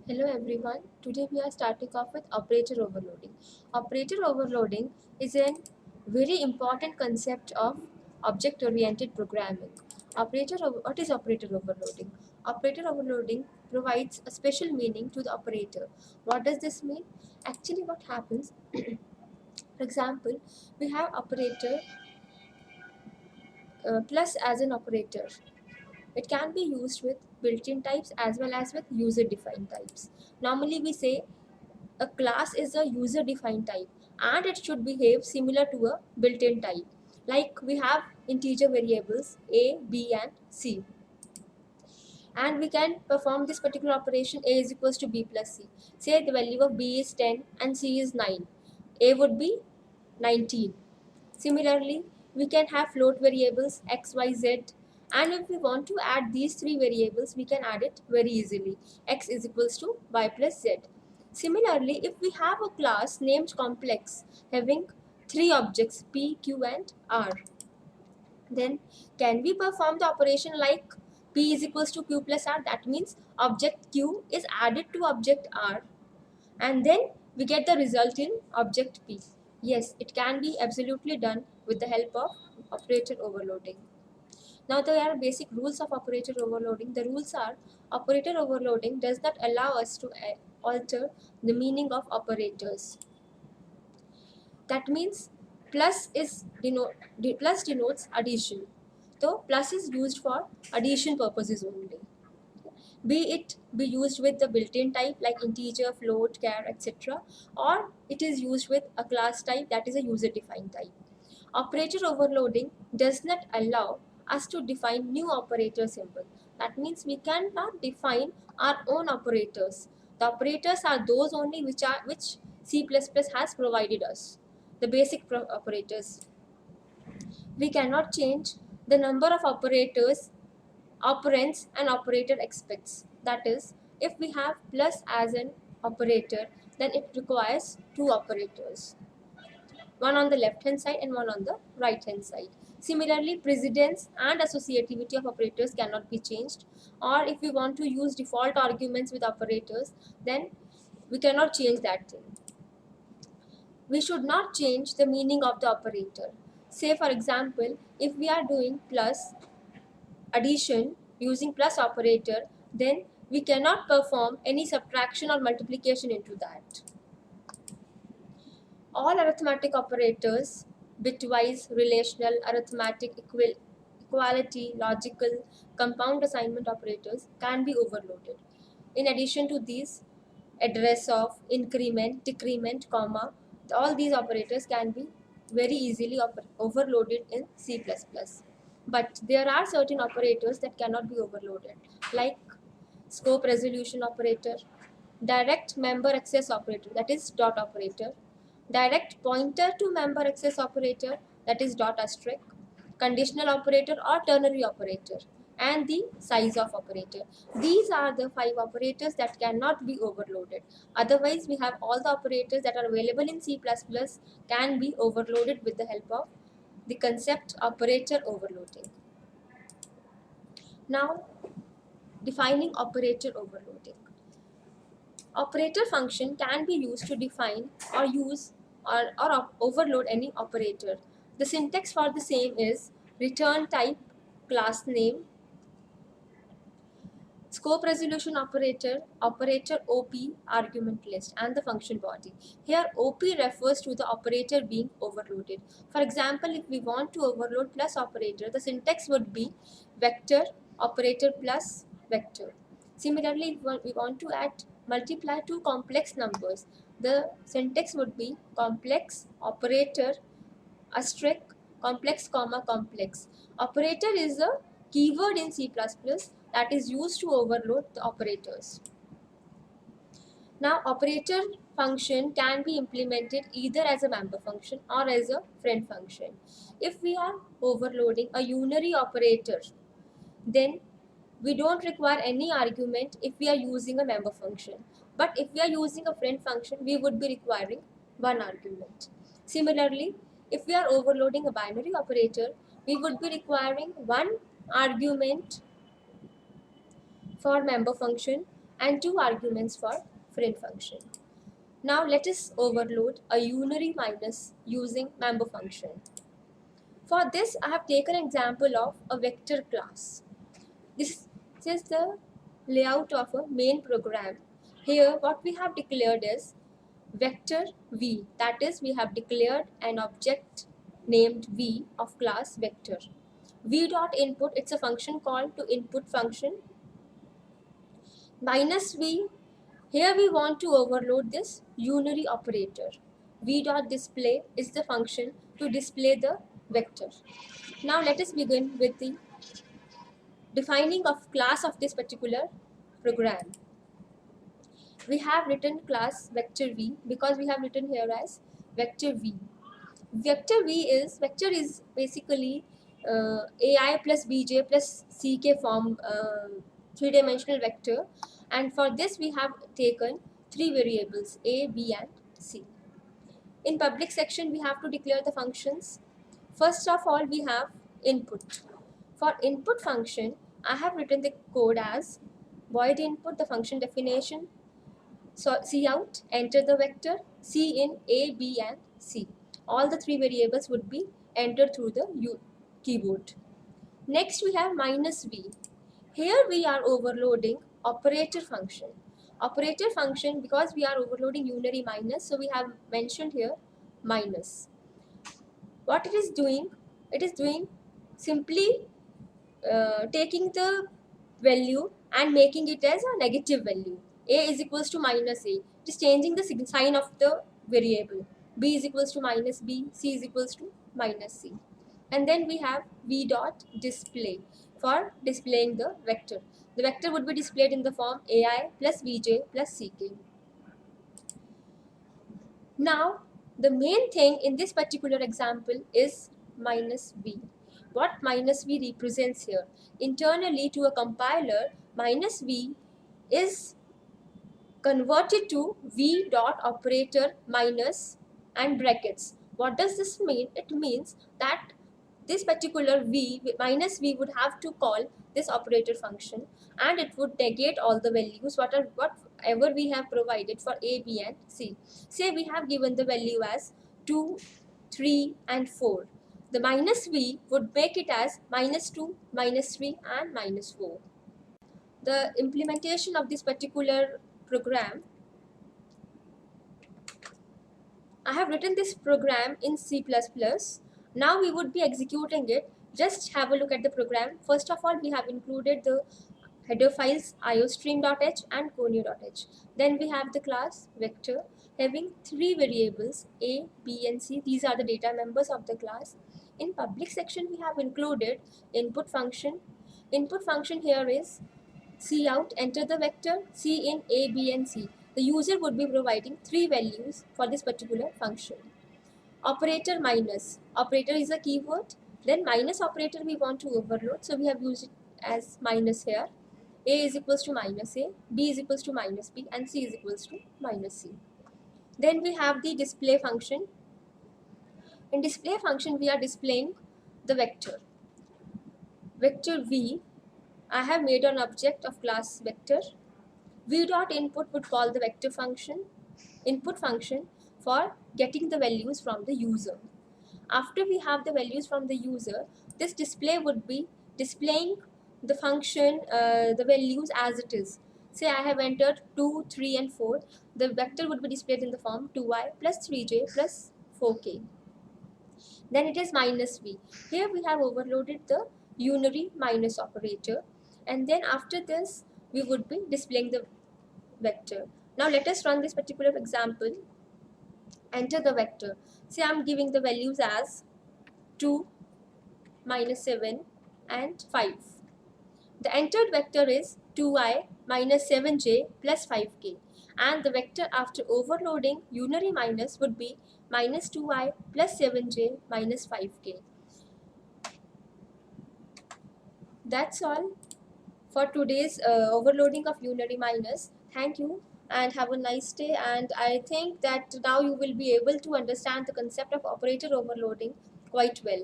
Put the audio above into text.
Hello everyone. Today we are starting off with operator overloading. Operator overloading is a very important concept of object-oriented programming. What is operator overloading? Operator overloading provides a special meaning to the operator. What does this mean? Actually, what happens? For example, we have operator plus as an operator. It can be used with built-in types as well as with user-defined types. Normally, we say a class is a user defined type and it should behave similar to a built-in type. Like we have integer variables a, b and c, and we can perform this particular operation. A is equals to b plus c. Say the value of b is 10 and c is 9. A would be 19. Similarly, we can have float variables x, y, z, and if we want to add these three variables, we can add it very easily. X is equals to y plus z. Similarly, if we have a class named complex having three objects p, q, and r, then can we perform the operation like p is equals to q plus r? That means object q is added to object r and then we get the result in object p. Yes, it can be absolutely done with the help of operator overloading. Now there are basic rules of operator overloading. The rules are: operator overloading does not allow us to alter the meaning of operators. That means plus denotes addition. So plus is used for addition purposes only. Be it be used with the built-in type like integer, float, char, etc., or it is used with a class type that is a user-defined type. Operator overloading does not allow us to define new operator symbol. That means we cannot define our own operators. The operators are those only which C++ has provided us. The basic operators. We cannot change the number of operators, operands, and operator expects. That is, if we have plus as an operator, then it requires two operators, one on the left hand side and one on the right hand side. Similarly, precedence and associativity of operators cannot be changed, or if we want to use default arguments with operators, then we cannot change that thing. We should not change the meaning of the operator. Say for example, if we are doing plus addition using plus operator, then we cannot perform any subtraction or multiplication into that. All arithmetic operators, bitwise, relational, arithmetic, equality, logical, compound assignment operators can be overloaded. In addition to these, address of, increment, decrement, comma, all these operators can be very easily overloaded in C++. But there are certain operators that cannot be overloaded, like scope resolution operator, direct member access operator, that is dot operator, direct pointer to member access operator, that is dot asterisk, conditional operator or ternary operator, and the size of operator. These are the 5 operators that cannot be overloaded. Otherwise, we have all the operators that are available in C++ can be overloaded with the help of the concept operator overloading. Now, defining operator overloading. Operator function can be used to define or use or overload any operator. The syntax for the same is return type, class name, scope resolution operator, operator OP, argument list, and the function body. Here OP refers to the operator being overloaded. For example, if we want to overload plus operator, the syntax would be vector operator plus vector. Similarly, if we want to add multiply two complex numbers, the syntax would be complex operator asterisk complex comma complex. Operator is a keyword in C++ that is used to overload the operators. Now, operator function can be implemented either as a member function or as a friend function. If we are overloading a unary operator, then we don't require any argument if we are using a member function. But if we are using a friend function, we would be requiring one argument. Similarly, if we are overloading a binary operator, we would be requiring one argument for member function and 2 arguments for friend function. Now let us overload a unary minus using member function. For this, I have taken an example of a vector class. This is the layout of a main program. Here what we have declared is vector v, that is we have declared an object named v of class vector. V dot input, it's a function called to input function. Minus v, here we want to overload this unary operator. V dot display is the function to display the vector. Now let us begin with the defining of class of this particular program. We have written class vector v because we have written here as vector v. Vector is basically ai plus bj plus ck form three-dimensional vector, and for this we have taken 3 variables a, b and c. In public section we have to declare the functions. First of all we have input. For input function I have written the code as void input, the function definition, so cout, enter the vector, c in a, b and c. All the 3 variables would be entered through the keyboard. Next we have minus v. Here we are overloading operator function. Operator function, because we are overloading unary minus, so we have mentioned here minus. What it is doing simply taking the value and making it as a negative value. A is equals to minus a. It is changing the sign of the variable. B is equals to minus b, c is equals to minus c. And then we have v dot display for displaying the vector. The vector would be displayed in the form ai plus bj plus ck. Now the main thing in this particular example is minus v. What minus v represents here? Internally to a compiler, minus v is converted to v dot operator minus and brackets. What does this mean? It means that this particular v, minus v, would have to call this operator function, and it would negate all the values whatever we have provided for a, b and c. Say we have given the value as 2, 3 and 4. The minus v would make it as minus 2, minus 3 and minus 4. The implementation of this particular program, I have written this program in C++. Now we would be executing it. Just have a look at the program. First of all, we have included the header files iostream.h and conio.h. Then we have the class vector having 3 variables a, b and c. These are the data members of the class. In public section we have included input function. Input function here is cout, enter the vector, c in a, b and c. The user would be providing 3 values for this particular function. Operator minus. Operator is a keyword. Then minus operator we want to overload, so we have used it as minus here. A is equals to minus a, b is equals to minus b and c is equals to minus c. Then we have the display function. In display function we are displaying the vector. Vector v, I have made an object of class vector. V dot input would call the vector function, input function, for getting the values from the user. After we have the values from the user, this display would be displaying the function, the values as it is. Say I have entered 2, 3 and 4. The vector would be displayed in the form 2i plus 3j plus 4k. Then it is minus v. Here we have overloaded the unary minus operator, and then after this we would be displaying the vector. Now let us run this particular example. Enter the vector. Say I am giving the values as 2, minus 7 and 5. The entered vector is 2i minus 7j plus 5k, and the vector after overloading unary minus would be minus 2i plus 7j minus 5k. That's all for today's overloading of unary minus. Thank you and have a nice day, and I think that now you will be able to understand the concept of operator overloading quite well.